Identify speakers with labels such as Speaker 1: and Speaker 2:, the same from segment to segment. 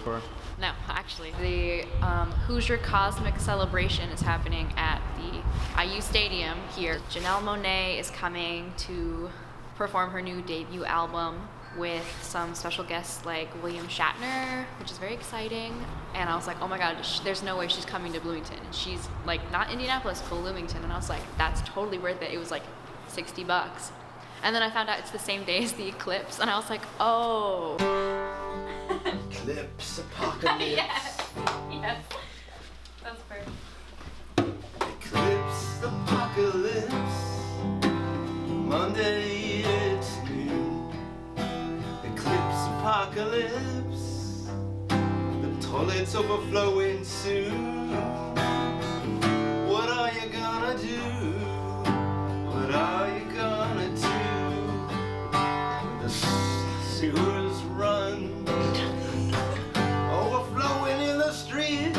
Speaker 1: before?
Speaker 2: No, actually. The Hoosier Cosmic Celebration is happening at the IU Stadium here. Janelle Monáe is coming to perform her new debut album with some special guests like William Shatner, which is very exciting. And I was like, oh my God, there's no way she's coming to Bloomington. And she's like, not Indianapolis, Bloomington. And I was like, that's totally worth it. It was like $60. And then I found out it's the same day as the eclipse. And I was like, oh.
Speaker 3: Eclipse Apocalypse.
Speaker 2: Yes. That's perfect.
Speaker 3: Eclipse Apocalypse. Monday it's noon. Eclipse Apocalypse. The toilet's overflowing soon. What are you gonna do? What are you gonna do? The sewers run. Overflowing in the streets.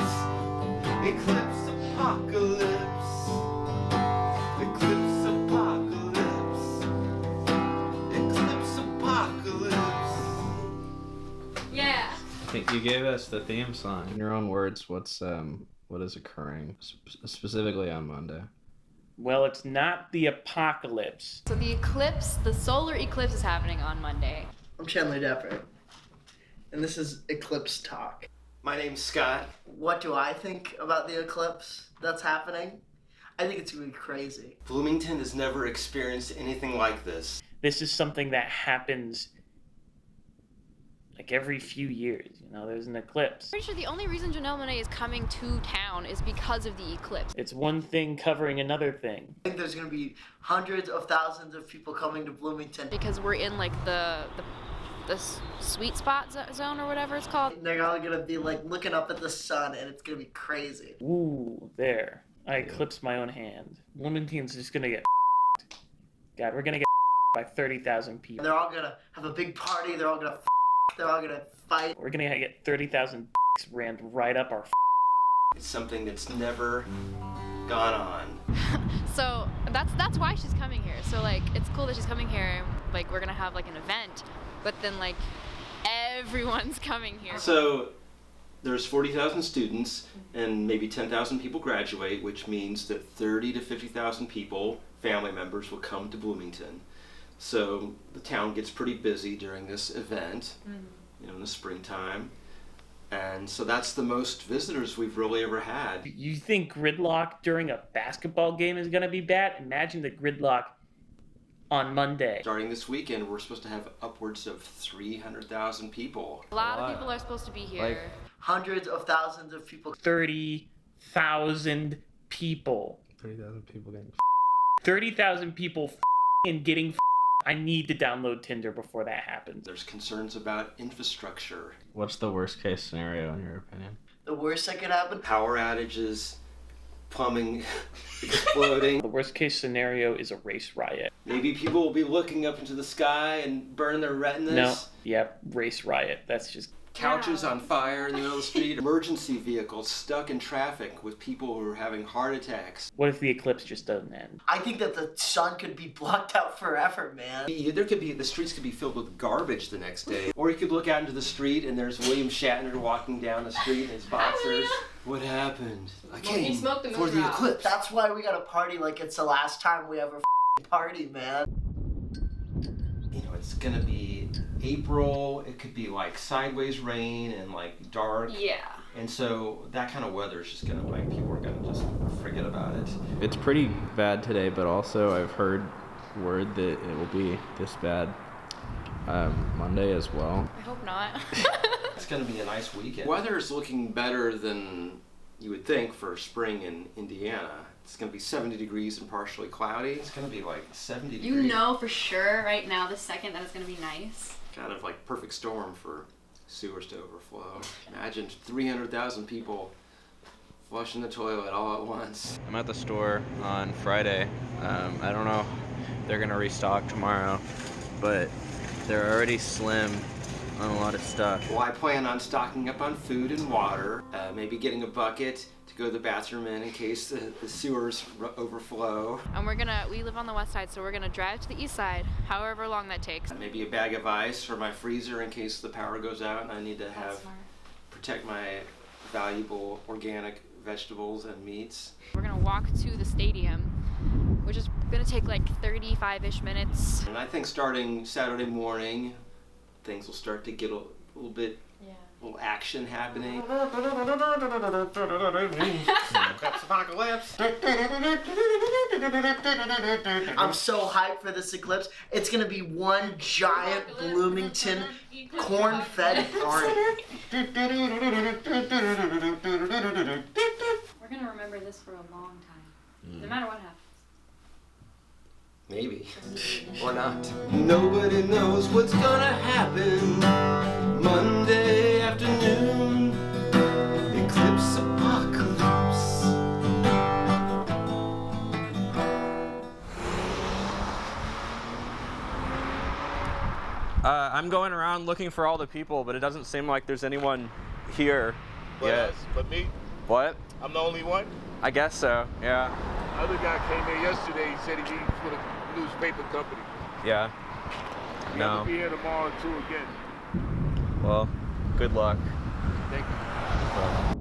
Speaker 3: Eclipse Apocalypse. Eclipse Apocalypse. Eclipse Apocalypse.
Speaker 2: Yeah.
Speaker 1: I think you gave us the theme song. In your own words, what is occurring specifically on Monday?
Speaker 4: Well, it's not the apocalypse.
Speaker 2: So the solar eclipse is happening on Monday.
Speaker 5: I'm Chandler Depper, and this is Eclipse Talk.
Speaker 3: My name's Scott.
Speaker 5: What do I think about the eclipse that's happening? I think it's going to be crazy.
Speaker 3: Bloomington has never experienced anything like this.
Speaker 4: This is something that happens like every few years. You know, there's an eclipse.
Speaker 2: Pretty sure the only reason Janelle Monáe is coming to town is because of the eclipse.
Speaker 4: It's one thing covering another thing.
Speaker 5: I think there's going to be hundreds of thousands of people coming to Bloomington.
Speaker 2: Because we're in like the sweet spot zone or whatever it's called.
Speaker 5: They're all going to be like looking up at the sun, and it's going to be crazy.
Speaker 4: Ooh, there. I eclipsed my own hand. Bloomington's just gonna get God, we're gonna get by 30,000 people.
Speaker 5: They're all going to have a big party. They're all going to fight.
Speaker 4: We're gonna get 30,000 rammed right up our.
Speaker 3: It's something that's never gone on.
Speaker 2: So that's why she's coming here. So like it's cool that she's coming here. Like we're gonna have like an event, but then like everyone's coming here.
Speaker 3: So there's 40,000 students and maybe 10,000 people graduate, which means that 30 to 50,000 people, family members, will come to Bloomington. So the town gets pretty busy during this event, in the springtime. And so that's the most visitors we've really ever had.
Speaker 4: You think gridlock during a basketball game is gonna be bad? Imagine the gridlock on Monday.
Speaker 3: Starting this weekend, we're supposed to have upwards of 300,000 people.
Speaker 2: A lot of people are supposed to be here.
Speaker 1: Like,
Speaker 5: Hundreds of thousands of people.
Speaker 4: 30,000 people.
Speaker 1: 30,000 people getting
Speaker 4: 30,000 people and getting. I need to download Tinder before that happens.
Speaker 3: There's concerns about infrastructure.
Speaker 1: What's the worst case scenario in your opinion?
Speaker 5: The worst that could happen?
Speaker 3: Power outages, plumbing exploding.
Speaker 4: The worst case scenario is a race riot.
Speaker 3: Maybe people will be looking up into the sky and burn their retinas.
Speaker 4: No, yep, race riot. That's just.
Speaker 3: Couches on fire in the middle of the street. Emergency vehicles stuck in traffic with people who are having heart attacks.
Speaker 4: What if the eclipse just doesn't end?
Speaker 5: I think that the sun could be blocked out forever, man.
Speaker 3: The streets could be filled with garbage the next day. Or you could look out into the street and there's William Shatner walking down the street in his boxers. What happened? I came for the eclipse.
Speaker 5: That's why we gotta party like it's the last time we ever party, man.
Speaker 3: It's gonna be April. It could be like sideways rain and like dark.
Speaker 2: Yeah.
Speaker 3: And so that kind of weather is just gonna people are gonna just forget about it.
Speaker 1: It's pretty bad today, but also I've heard word that it will be this bad Monday as well.
Speaker 2: I hope not.
Speaker 3: It's gonna be a nice weekend. Weather is looking better than you would think for spring in Indiana. It's going to be 70 degrees and partially cloudy. It's going to be like 70 degrees.
Speaker 2: You know for sure right now the second that it's going to be nice.
Speaker 3: Kind of like perfect storm for sewers to overflow. Imagine 300,000 people flushing the toilet all at once.
Speaker 1: I'm at the store on Friday. I don't know if they're going to restock tomorrow, but they're already slim on a lot of stuff.
Speaker 3: Well, I plan on stocking up on food and water, maybe getting a bucket to go to the bathroom in case the sewers overflow.
Speaker 2: And we live on the west side, so we're gonna drive to the east side, however long that takes.
Speaker 3: Maybe a bag of ice for my freezer in case the power goes out and I need to have protect my valuable organic vegetables and meats.
Speaker 2: We're gonna walk to the stadium, which is gonna take like 35-ish minutes.
Speaker 3: And I think starting Saturday morning, things will start to get a little bit, little action happening.
Speaker 5: I'm so hyped for this eclipse. It's gonna be one giant Bloomington corn-fed party.
Speaker 2: We're gonna remember this for a long time, no matter what happens.
Speaker 3: Maybe. Or not. Nobody knows what's gonna happen Monday afternoon. Eclipse apocalypse.
Speaker 1: I'm going around looking for all the people, but it doesn't seem like there's anyone here yet.
Speaker 6: But me?
Speaker 1: What?
Speaker 6: I'm the only one?
Speaker 1: I guess so, yeah.
Speaker 6: Other guy came here yesterday. He said he was with a newspaper company.
Speaker 1: Yeah.
Speaker 6: He'll
Speaker 1: No.
Speaker 6: be here tomorrow too again.
Speaker 1: Well, good luck.
Speaker 6: Thank you.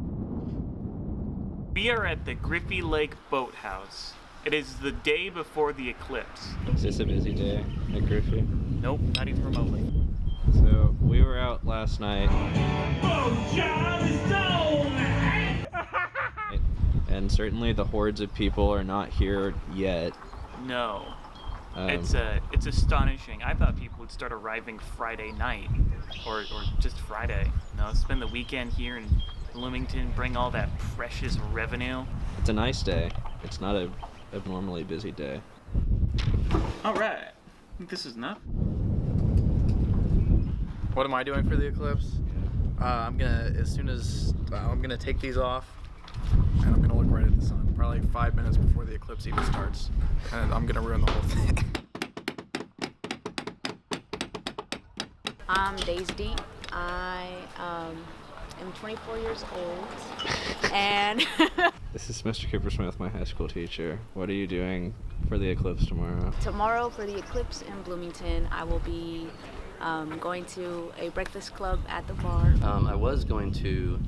Speaker 4: We are at the Griffey Lake Boathouse. It is the day before the eclipse.
Speaker 1: Is this a busy day at Griffey?
Speaker 4: Nope, not even remotely.
Speaker 1: So, we were out last night. And certainly the hordes of people are not here yet.
Speaker 4: No. It's astonishing. I thought people would start arriving Friday night, or just Friday. No, spend the weekend here in Bloomington, bring all that precious revenue.
Speaker 1: It's a nice day. It's not a abnormally busy day.
Speaker 4: All right, I think this is enough.
Speaker 7: What am I doing for the eclipse? I'm gonna take these off, and I'm gonna look right at the sun. Probably 5 minutes before the eclipse even starts, and I'm gonna ruin the whole thing.
Speaker 8: I'm Daisy. I am 24 years old, and
Speaker 1: This is Mr. Cooper Smith, my high school teacher. What are you doing for the eclipse tomorrow?
Speaker 8: tomorrow for the eclipse in Bloomington, I will be going to a breakfast club at the bar.
Speaker 9: I was going to,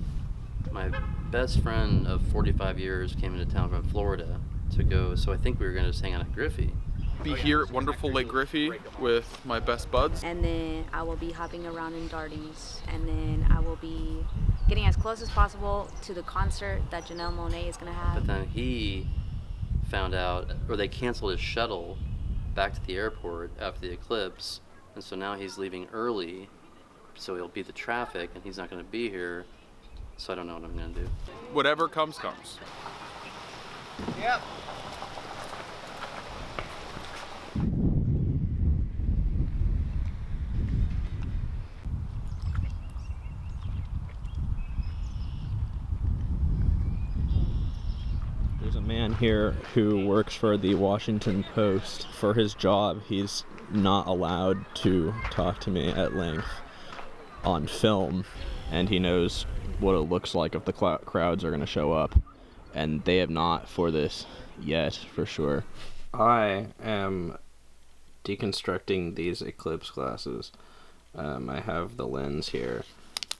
Speaker 9: my best friend of 45 years came into town from Florida to go, so I think we were going to just hang out at Griffey.
Speaker 7: Be here at wonderful Lake Griffey with my best buds.
Speaker 8: And then I will be hopping around in Darties, and then I will be getting as close as possible to the concert that Janelle Monáe is going to have.
Speaker 9: But then he found out, or they canceled his shuttle back to the airport after the eclipse, and so now he's leaving early, so he'll beat the traffic, and he's not going to be here, so I don't know what I'm going to do.
Speaker 7: Whatever comes, comes.
Speaker 5: Yep.
Speaker 1: There's a man here who works for the Washington Post. For his job, he's not allowed to talk to me at length on film, and he knows what it looks like if the crowds are going to show up, and they have not for this yet, for sure. I am deconstructing these eclipse glasses. I have the lens here,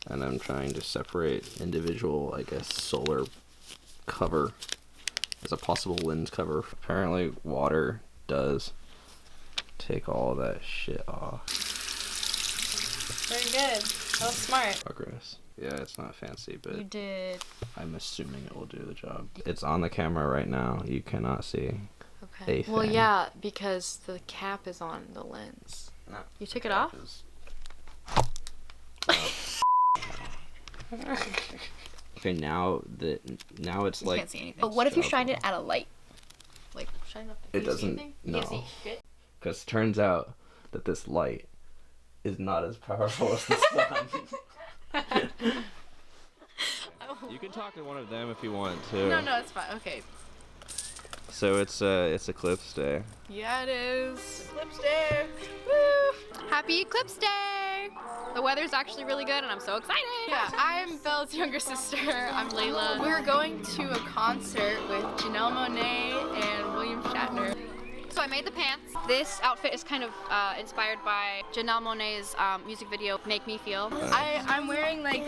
Speaker 1: and I'm trying to separate individual, I guess, solar cover as a possible lens cover. Apparently water does take all that shit off.
Speaker 2: Very good. That was smart.
Speaker 1: Progress. Yeah, it's not fancy, but
Speaker 2: You did.
Speaker 1: I'm assuming it will do the job. It's on the camera right now. You cannot see.
Speaker 10: Okay.
Speaker 1: A
Speaker 10: Well,
Speaker 1: thing.
Speaker 10: yeah, because the cap is on the lens.
Speaker 1: No,
Speaker 10: You took it off?
Speaker 1: Okay, now it's
Speaker 2: You
Speaker 1: like
Speaker 2: can't see anything. But what if you shine it at a light? Like, shine it up.
Speaker 1: It
Speaker 2: Can you see
Speaker 1: doesn't-
Speaker 2: anything? You
Speaker 1: no.
Speaker 2: can't see shit?
Speaker 1: because it turns out that this light is not as powerful as the sun. You can talk to one of them if you want to.
Speaker 10: No, it's fine. Okay.
Speaker 1: So it's Eclipse Day.
Speaker 10: Yeah, it is. Eclipse Day. Woo! Happy Eclipse Day! The weather's actually really good, and I'm so excited. Yeah, I'm Bella's younger sister. I'm Layla. We're going to a concert with Janelle Monáe and William Shatner. So I made the pants. This outfit is kind of inspired by Janelle Monáe's music video, Make Me Feel.
Speaker 11: I'm wearing like,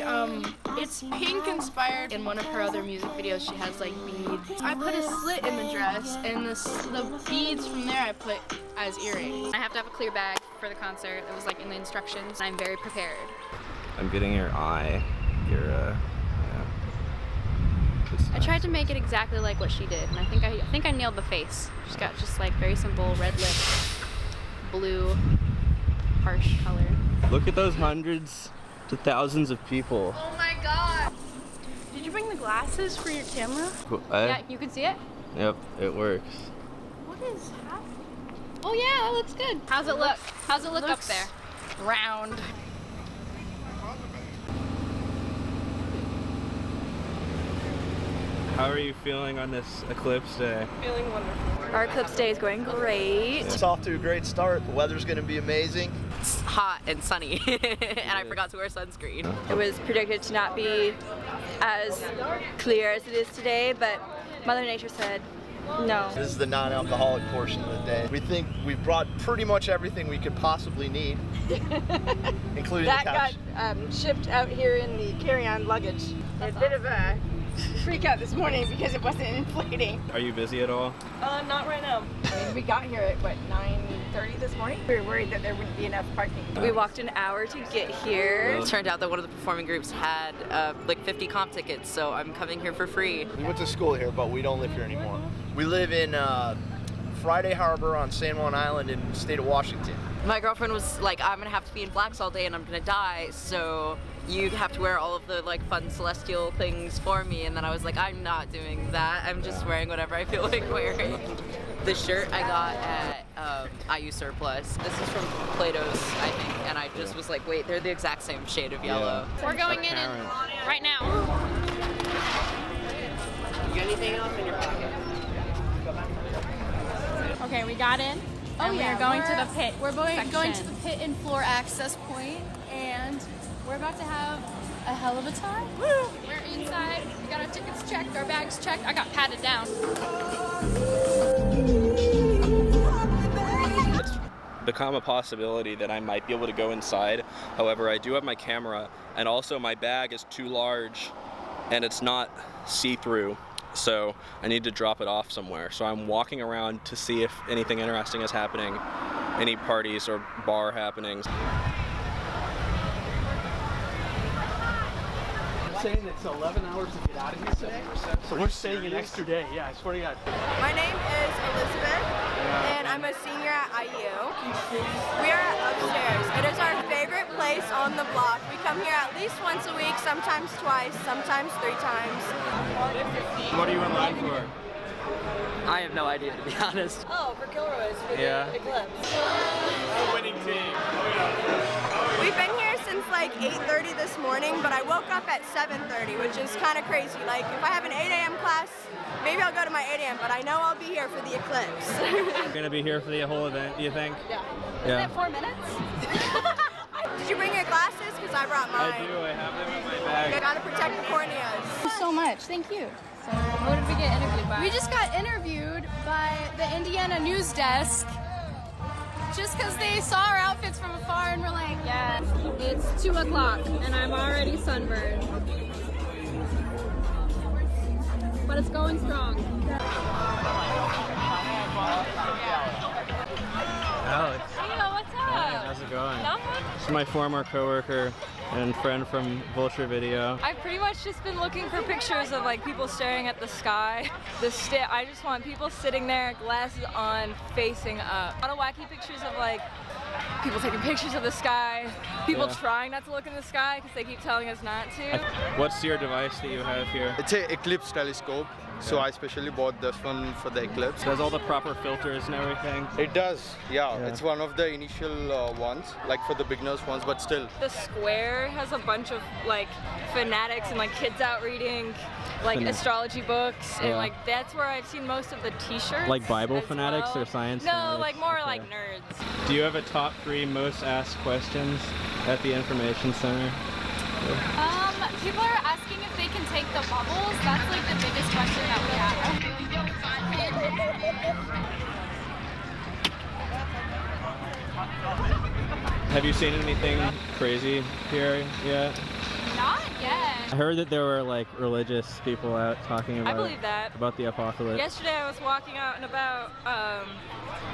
Speaker 11: it's pink inspired. In one of her other music videos, she has like beads. I put a slit in the dress, and the beads from there I put as earrings.
Speaker 10: I have to have a clear bag for the concert. It was like in the instructions. I'm very prepared.
Speaker 1: I'm getting your eye.
Speaker 10: I tried to make it exactly like what she did, and I think I nailed the face. She's got just like very simple red lips, blue, harsh color.
Speaker 1: Look at those hundreds to thousands of people.
Speaker 11: Oh my god! Did you bring the glasses for your camera?
Speaker 10: Yeah, you can see it?
Speaker 1: Yep, it works.
Speaker 11: What is happening?
Speaker 10: Oh yeah, that looks good. How's it look? How's it look up there?
Speaker 11: Round.
Speaker 1: How are you feeling on this Eclipse Day?
Speaker 11: Feeling wonderful.
Speaker 12: Our Eclipse Day is going great.
Speaker 5: It's off to a great start. The weather's going to be amazing.
Speaker 12: It's hot and sunny, and I forgot to wear sunscreen. It was predicted to not be as clear as it is today, but Mother Nature said no.
Speaker 5: This is the non-alcoholic portion of the day. We think we've brought pretty much everything we could possibly need, including the couch.
Speaker 13: That got shipped out here in the carry-on luggage. A bit of a freak out this morning because it wasn't inflating.
Speaker 1: Are you busy at all?
Speaker 13: Not right now. I mean, we got here at what, 9:30 this morning? We were worried that there wouldn't be enough parking.
Speaker 12: We walked an hour to get here. It turned out that one of the performing groups had like 50 comp tickets, so I'm coming here for free.
Speaker 5: We went to school here, but we don't live here anymore. We live in Friday Harbor on San Juan Island in the state of Washington.
Speaker 12: My girlfriend was like, I'm gonna have to be in blacks all day and I'm gonna die, so you have to wear all of the like fun celestial things for me. And then I was like, I'm not doing that. I'm just wearing whatever I feel like wearing. The shirt I got at IU Surplus. This is from Plato's, I think, and I just was like, wait, they're the exact same shade of yellow.
Speaker 10: We're going in right now.
Speaker 13: You got anything else in your pocket?
Speaker 11: Okay, we got in. And we're going to the pit. We're going to the pit and floor access point, and we're about to have a hell of a time.
Speaker 10: Woo! We're inside. We got our tickets checked, our bags checked. I got patted down.
Speaker 1: It's become a possibility that I might be able to go inside. However, I do have my camera, and also my bag is too large, and it's not see-through. So I need to drop it off somewhere. So I'm walking around to see if anything interesting is happening, any parties or bar happenings.
Speaker 14: Saying it's 11 hours to get out of here, so we're staying an extra day. Yeah, I swear to God.
Speaker 13: My name is Elizabeth, and I'm a senior at IU. We are upstairs. It is our favorite place on the block. We come here at least once a week, sometimes twice, sometimes 3 times.
Speaker 1: What are you in line for?
Speaker 12: I have no idea, to be honest.
Speaker 13: Oh, for Kilroy's, for
Speaker 1: Yeah.
Speaker 13: the Eclipse.
Speaker 14: The winning team.
Speaker 13: We've been here since like 8:30 this morning, but I woke up at 7:30, which is kind of crazy. Like, if I have an 8 a.m. class, maybe I'll go to my 8 a.m., but I know I'll be here for the Eclipse.
Speaker 1: You're gonna be here for the whole event, do you think?
Speaker 13: Yeah.
Speaker 1: Yeah.
Speaker 13: Isn't it 4 minutes? Did you bring your glasses? Because I brought mine.
Speaker 1: I do, I have them in my bag.
Speaker 13: You gotta protect the corneas.
Speaker 11: Thank you so much. Thank you.
Speaker 10: So, who did we get interviewed by?
Speaker 11: We just got interviewed by the Indiana news desk just because they saw our outfits from afar and were like,
Speaker 10: Yeah, it's 2 o'clock and I'm already sunburned. But it's going strong.
Speaker 1: Alex.
Speaker 10: Hey, what's up?
Speaker 1: How's it going?
Speaker 10: Nothing?
Speaker 1: This is my former coworker and friend from Vulture Video.
Speaker 12: I've pretty much just been looking for pictures of like people staring at the sky. I just want people sitting there, glasses on, facing up. A lot of wacky pictures of like people taking pictures of the sky, people trying not to look in the sky because they keep telling us not to.
Speaker 1: What's your device that you have here?
Speaker 15: It's an Eclipse telescope. So I specially bought this one for the Eclipse.
Speaker 1: It has all the proper filters and everything.
Speaker 15: It does, yeah. It's one of the initial ones, like for the beginners ones, but still.
Speaker 12: The square has a bunch of like fanatics and like kids out reading like astrology books, and like that's where I've seen most of the t-shirts.
Speaker 1: Like Bible fanatics or science fanatics?
Speaker 12: No, like more like nerds.
Speaker 1: Do you have a top 3 most asked questions at the Information Center?
Speaker 10: People are asking if they can take the bubbles. That's like the biggest question that we have.
Speaker 1: Have you seen anything crazy here yet?
Speaker 10: Not yet.
Speaker 1: I heard that there were like religious people out talking about,
Speaker 12: I believe that.
Speaker 1: about the apocalypse.
Speaker 12: Yesterday I was walking out and about,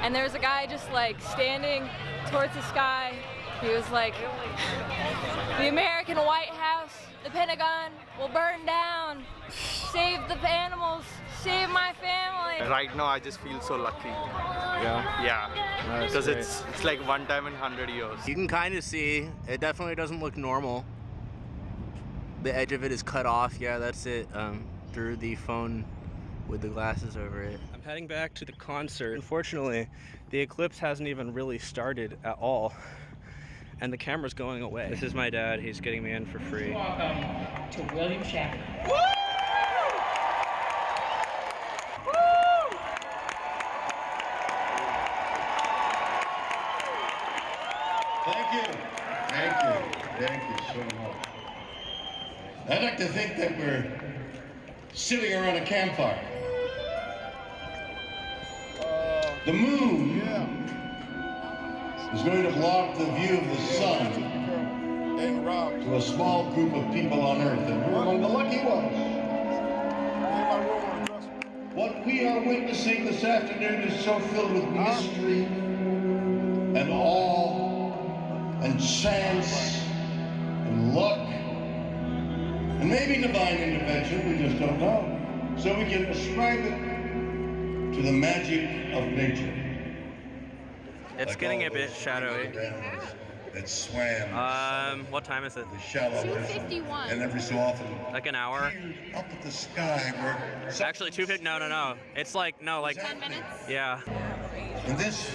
Speaker 12: and there was a guy just like standing towards the sky. He was like, the American White House, the Pentagon will burn down. Save the animals, save my family.
Speaker 15: Right now I just feel so lucky.
Speaker 1: Yeah?
Speaker 15: Yeah, because it's like one time in 100 years.
Speaker 16: You can kind of see, it definitely doesn't look normal. The edge of it is cut off, yeah, that's it, through the phone with the glasses over it. I'm heading back to the concert. Unfortunately, the eclipse hasn't even really started at all, and the camera's going away. This is my dad, he's getting me in for free.
Speaker 17: Welcome to William Shatner.
Speaker 18: Thank you. Thank you. Thank you so much. I'd like to think that we're sitting around a campfire. The moon is going to block the view of the sun to a small group of people on Earth, and we're among the lucky ones. What we are witnessing this afternoon is so filled with mystery and awe and chance and luck and maybe divine intervention, we just don't know. So we can ascribe it to the magic of nature.
Speaker 16: It's
Speaker 18: Like
Speaker 16: getting
Speaker 18: all
Speaker 16: a bit
Speaker 18: those
Speaker 16: shadowy.
Speaker 18: animals that swam
Speaker 16: What time is it?
Speaker 18: the shallows,
Speaker 10: 2:51.
Speaker 18: and every so often
Speaker 16: Like an hour?
Speaker 18: up at the sky where
Speaker 16: Actually, 2:50. No. It's like
Speaker 10: 10 minutes?
Speaker 16: Yeah.
Speaker 18: in this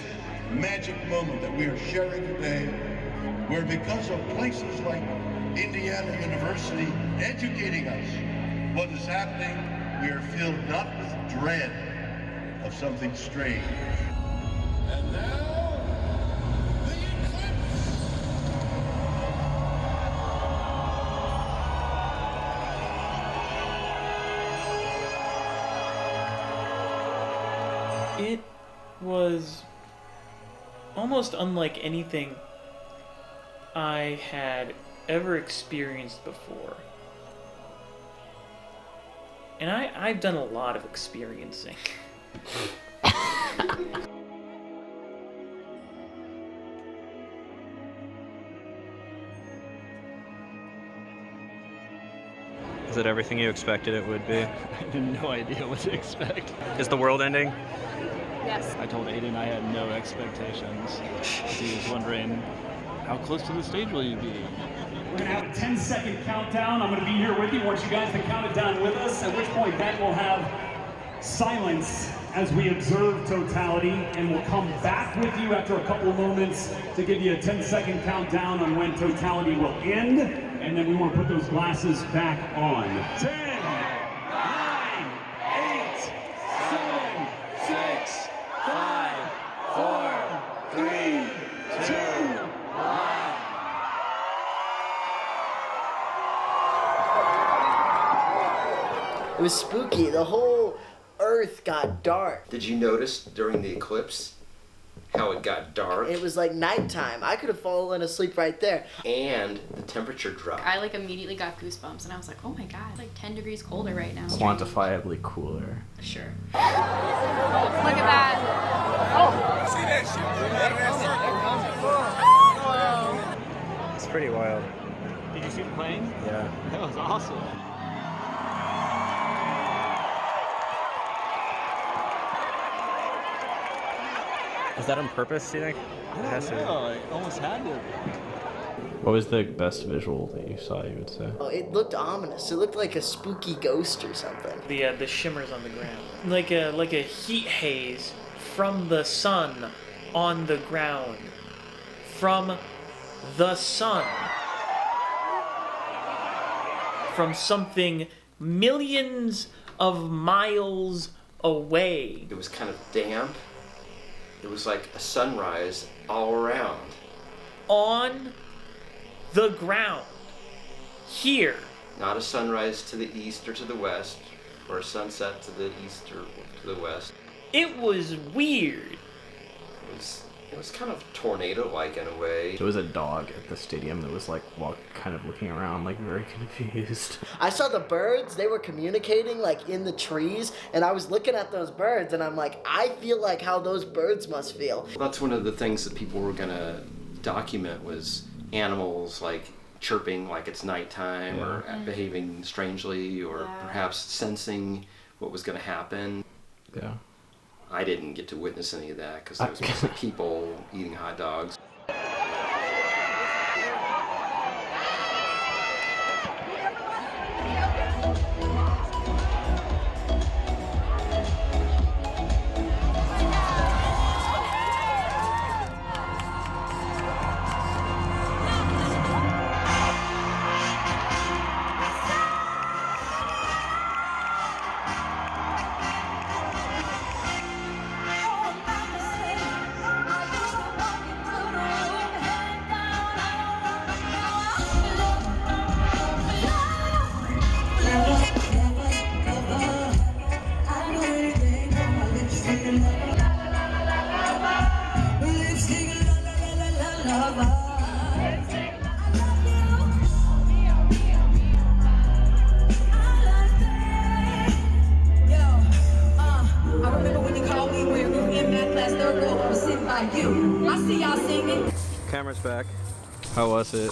Speaker 18: magic moment that we are sharing today, where because of places like Indiana University educating us what is happening, we are filled not with dread of something strange. And now, the eclipse!
Speaker 19: It was almost unlike anything I had ever experienced before. And I've done a lot of experiencing.
Speaker 16: Is it everything you expected it would be?
Speaker 20: I had no idea what to expect.
Speaker 16: Is the world ending?
Speaker 10: Yes.
Speaker 20: I told Aiden I had no expectations. He was wondering, how close to the stage will you be?
Speaker 21: We're gonna have a 10-second countdown. I'm gonna be here with you. I want you guys to count it down with us, at which point Ben will have silence as we observe totality, and we'll come back with you after a couple of moments to give you a 10-second countdown on when totality will end, and then we want to put those glasses back on. 10, 9, 8, 7, 6, 5, 4, 3, 2, 1.
Speaker 5: It was spooky. The whole earth got dark.
Speaker 3: Did you notice during the eclipse how it got dark?
Speaker 5: It was like nighttime. I could have fallen asleep right there.
Speaker 3: And the temperature dropped.
Speaker 2: I like immediately got goosebumps and I was like, oh my god, it's like 10 degrees colder right now.
Speaker 1: Quantifiably cooler.
Speaker 2: Sure.
Speaker 10: Look at that.
Speaker 6: Oh, see that shit?
Speaker 16: It's pretty wild.
Speaker 20: Did you see the plane?
Speaker 16: Yeah.
Speaker 20: That was awesome.
Speaker 16: Is that on purpose, do you think?
Speaker 20: I don't know, it almost had to.
Speaker 1: What was the best visual that you saw, you would say?
Speaker 5: Oh, it looked ominous. It looked like a spooky ghost or something.
Speaker 19: The shimmers on the ground, like a heat haze from the sun on the ground, from the sun, from something millions of miles away.
Speaker 3: It was kind of damp. It was like a sunrise all around.
Speaker 19: On the ground. Here.
Speaker 3: Not a sunrise to the east or to the west, or a sunset to the east or to the west.
Speaker 19: It was weird.
Speaker 3: It was It was kind of tornado-like in a way.
Speaker 1: There was a dog at the stadium that was like kind of looking around, like very confused.
Speaker 5: I saw the birds, they were communicating like in the trees, and I was looking at those birds and I'm like, I feel like how those birds must feel.
Speaker 3: That's one of the things that people were gonna document was animals like chirping like it's nighttime or behaving strangely or perhaps sensing what was gonna happen.
Speaker 1: Yeah.
Speaker 3: I didn't get to witness any of that because there was mostly people eating hot dogs.
Speaker 1: Camera's back. How was it?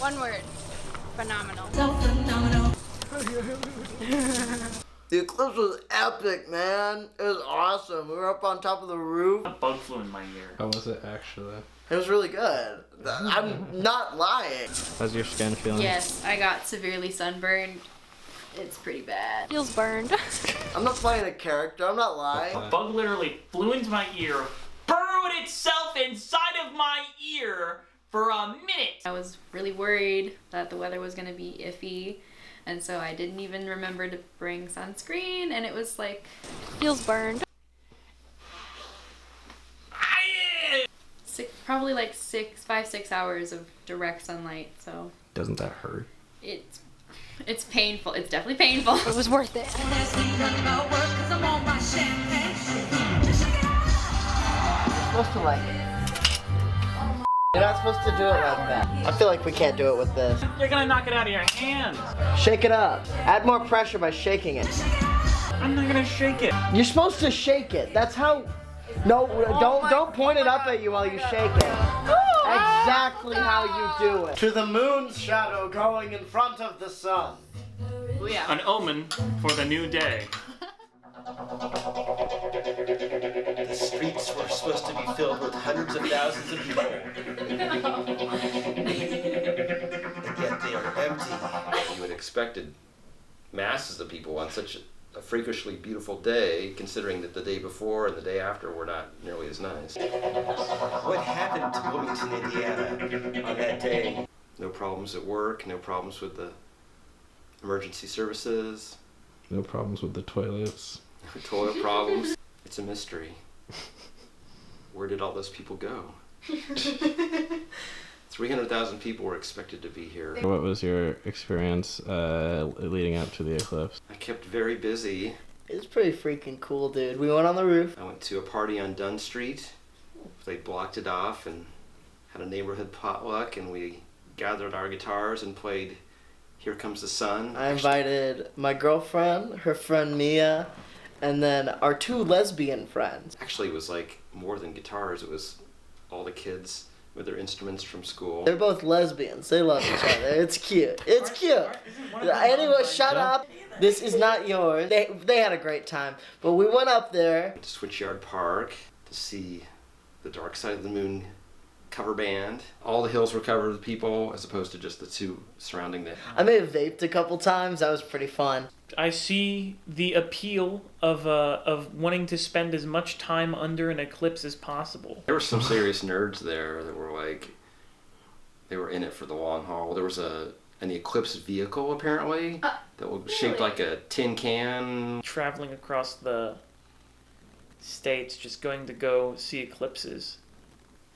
Speaker 10: One word. Phenomenal.
Speaker 5: The Eclipse was epic, man. It was awesome. We were up on top of the roof.
Speaker 14: A bug flew in my ear.
Speaker 1: How was it actually?
Speaker 5: It was really good. I'm not lying.
Speaker 1: How's your skin feeling?
Speaker 2: Yes, I got severely sunburned. It's pretty bad.
Speaker 10: Feels burned.
Speaker 5: I'm not playing a character. I'm not lying.
Speaker 14: A bug literally flew into my ear, burrowed itself inside of my ear for a minute.
Speaker 2: I was really worried that the weather was going to be iffy, and so I didn't even remember to bring sunscreen, and it was like...
Speaker 10: Feels burned.
Speaker 2: Probably like 5-6 hours of direct sunlight, so...
Speaker 1: Doesn't that hurt?
Speaker 2: It's painful. It's definitely painful.
Speaker 10: It was worth it.
Speaker 5: You're supposed to like it. You're not supposed to do it like that. I feel like we can't do it with this.
Speaker 14: You're gonna knock it out of your hand.
Speaker 5: Shake it up. Add more pressure by shaking it.
Speaker 14: I'm not gonna shake it.
Speaker 5: You're supposed to shake it. That's how... No, don't point it up at you while you shake it. Exactly how you do it. To the moon's shadow going in front of the sun.
Speaker 2: Oh, yeah.
Speaker 14: An omen for the new day.
Speaker 3: The streets were supposed to be filled with hundreds of thousands of people. And yet they are empty. You had expected masses of people on such a freakishly beautiful day, considering that the day before and the day after were not nearly as nice. What happened to Bloomington, Indiana on that day? No problems at work, no problems with the emergency services.
Speaker 1: No problems with the toilets.
Speaker 3: Toilet problems. It's a mystery. Where did all those people go? 300,000 people were expected to be here.
Speaker 1: What was your experience leading up to the eclipse?
Speaker 3: I kept very busy.
Speaker 5: It was pretty freaking cool, dude. We went on the roof.
Speaker 3: I went to a party on Dunn Street. They blocked it off and had a neighborhood potluck, and we gathered our guitars and played Here Comes the Sun.
Speaker 5: I invited my girlfriend, her friend Mia, and then our 2 lesbian friends.
Speaker 3: Actually, it was like more than guitars. It was all the kids with their instruments from school.
Speaker 5: They're both lesbians. They love each other. It's cute. It's cute. Anyway, shut up. This is not yours. They had a great time. But we went up there
Speaker 3: to Switchyard Park to see the Dark Side of the Moon cover band. All the hills were covered with people as opposed to just the 2 surrounding them.
Speaker 5: I may have vaped a couple times. That was pretty fun.
Speaker 19: I see the appeal of wanting to spend as much time under an eclipse as possible.
Speaker 3: There were some serious nerds there that were like, they were in it for the long haul. There was an eclipse vehicle apparently that was shaped like a tin can.
Speaker 19: Traveling across the states, just going to go see eclipses.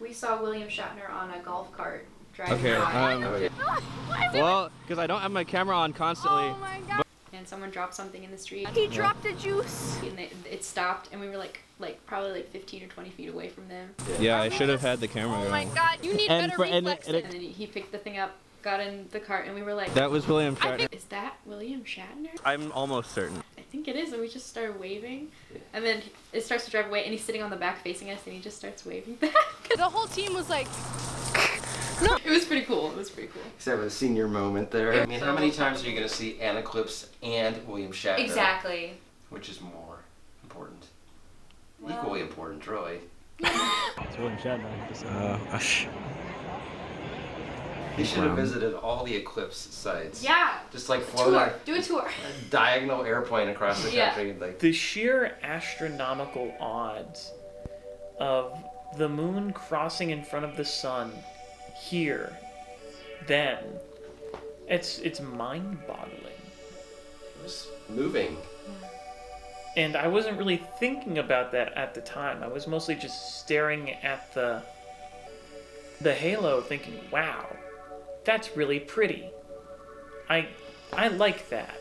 Speaker 2: We saw William Shatner on a golf cart driving
Speaker 1: Okay,
Speaker 2: by.
Speaker 1: well, because I don't have my camera on constantly.
Speaker 2: Oh my god. Yeah, and someone dropped something in the street.
Speaker 13: He dropped a juice.
Speaker 2: And it stopped, and we were like probably like 15 or 20 feet away from them.
Speaker 1: Yeah, I should have had the camera going.
Speaker 2: Oh my God, you need
Speaker 1: And
Speaker 2: better
Speaker 1: for- and
Speaker 2: reflexes.
Speaker 1: it-
Speaker 2: And then he picked the thing up, got in the cart, and we were like,
Speaker 1: That was William
Speaker 2: I
Speaker 1: Shatner.
Speaker 2: think, is that William Shatner?
Speaker 1: I'm almost certain.
Speaker 2: I think it is, and we just started waving, and then it starts to drive away, and he's sitting on the back facing us, and he just starts waving back.
Speaker 11: The whole team was like,
Speaker 2: no, it was pretty cool. It was pretty cool.
Speaker 3: Except for a senior moment there. I mean, how many times are you going to see An Eclipse and William Shatner?
Speaker 2: Exactly.
Speaker 3: Which is more important? Equally important, really.
Speaker 20: It's William Shatner.
Speaker 3: He should have visited all the Eclipse sites.
Speaker 2: Yeah.
Speaker 3: Just like flown
Speaker 2: Tour. Do a tour.
Speaker 3: a diagonal airplane across the
Speaker 2: Yeah.
Speaker 3: country. Like,
Speaker 19: The sheer astronomical odds of the moon crossing in front of the sun here, then, it's mind-boggling.
Speaker 3: it was moving.
Speaker 19: And I wasn't really thinking about that at the time. I was mostly just staring at the halo thinking, wow, that's really pretty. I like that.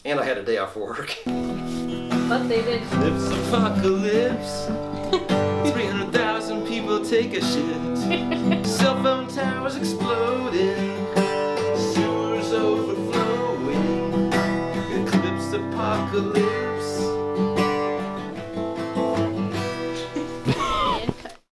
Speaker 3: And I had a day off work.
Speaker 2: But they did.
Speaker 3: Eclipse apocalypse. 300,000 people take a shit. Cell phone towers exploding. Sewers overflowing. Eclipse apocalypse.